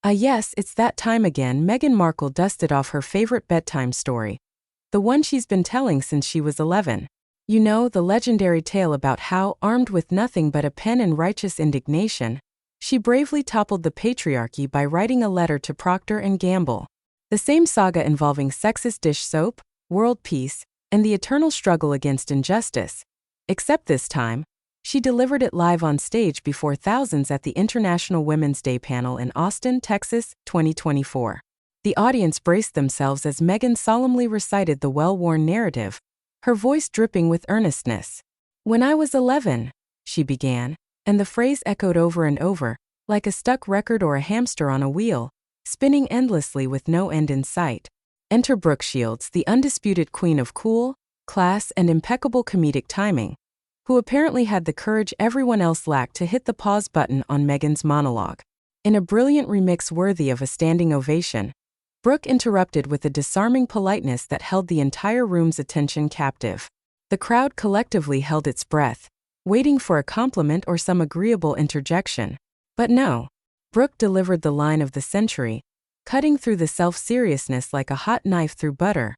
Yes, it's that time again. Meghan Markle dusted off her favorite bedtime story, the one she's been telling since she was 11. You know, the legendary tale about how, armed with nothing but a pen and righteous indignation, she bravely toppled the patriarchy by writing a letter to Procter & Gamble. The same saga involving sexist dish soap, world peace, and the eternal struggle against injustice. Except this time, she delivered it live on stage before thousands at the International Women's Day panel in Austin, Texas, 2024. The audience braced themselves as Meghan solemnly recited the well-worn narrative, her voice dripping with earnestness. "When I was 11, she began, and the phrase echoed over and over, like a stuck record or a hamster on a wheel, spinning endlessly with no end in sight. Enter Brooke Shields, the undisputed queen of cool, class, and impeccable comedic timing, who apparently had the courage everyone else lacked to hit the pause button on Meghan's monologue. In a brilliant remix worthy of a standing ovation, Brooke interrupted with a disarming politeness that held the entire room's attention captive. The crowd collectively held its breath, waiting for a compliment or some agreeable interjection. But no, Brooke delivered the line of the century, cutting through the self-seriousness like a hot knife through butter.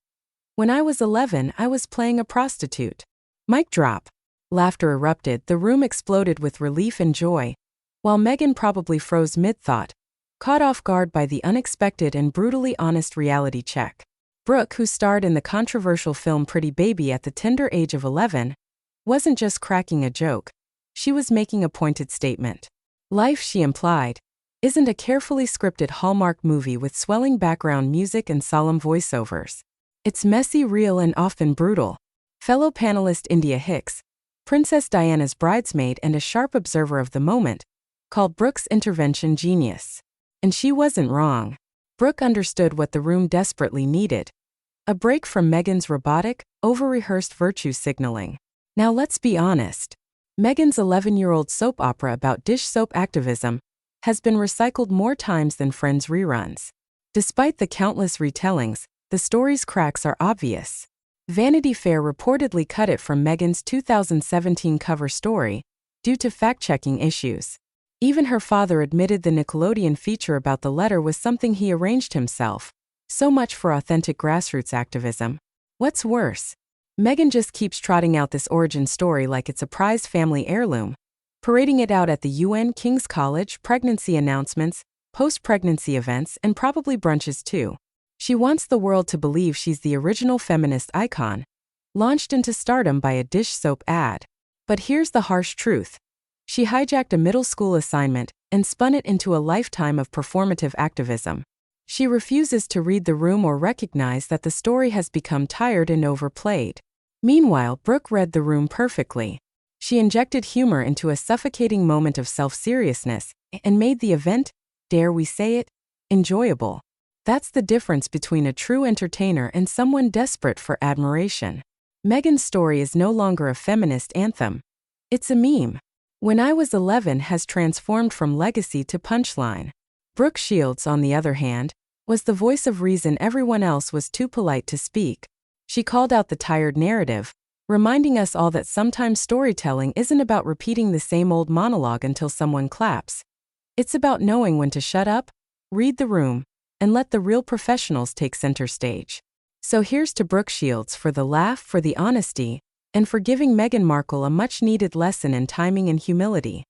"When I was 11, I was playing a prostitute." Mic drop. Laughter erupted, the room exploded with relief and joy, while Meghan probably froze mid-thought, caught off guard by the unexpected and brutally honest reality check. Brooke, who starred in the controversial film Pretty Baby at the tender age of 11, wasn't just cracking a joke, she was making a pointed statement. Life, she implied, isn't a carefully scripted Hallmark movie with swelling background music and solemn voiceovers. It's messy, real, and often brutal. Fellow panelist India Hicks, Princess Diana's bridesmaid and a sharp observer of the moment, called Brooke's intervention genius. And she wasn't wrong. Brooke understood what the room desperately needed: a break from Meghan's robotic, over-rehearsed virtue signaling. Now let's be honest. Meghan's 11-year-old soap opera about dish soap activism has been recycled more times than Friends reruns. Despite the countless retellings, the story's cracks are obvious. Vanity Fair reportedly cut it from Meghan's 2017 cover story due to fact-checking issues. Even her father admitted the Nickelodeon feature about the letter was something he arranged himself. So much for authentic grassroots activism. What's worse? Meghan just keeps trotting out this origin story like it's a prized family heirloom, parading it out at the UN, King's College, pregnancy announcements, post-pregnancy events, and probably brunches too. She wants the world to believe she's the original feminist icon, launched into stardom by a dish soap ad. But here's the harsh truth. She hijacked a middle school assignment and spun it into a lifetime of performative activism. She refuses to read the room or recognize that the story has become tired and overplayed. Meanwhile, Brooke read the room perfectly. She injected humor into a suffocating moment of self-seriousness and made the event, dare we say it, enjoyable. That's the difference between a true entertainer and someone desperate for admiration. Meghan's story is no longer a feminist anthem. It's a meme. When I Was 11 has transformed from legacy to punchline. Brooke Shields, on the other hand, was the voice of reason everyone else was too polite to speak. She called out the tired narrative, reminding us all that sometimes storytelling isn't about repeating the same old monologue until someone claps. It's about knowing when to shut up, read the room, and let the real professionals take center stage. So here's to Brooke Shields for the laugh, for the honesty, and for giving Meghan Markle a much-needed lesson in timing and humility.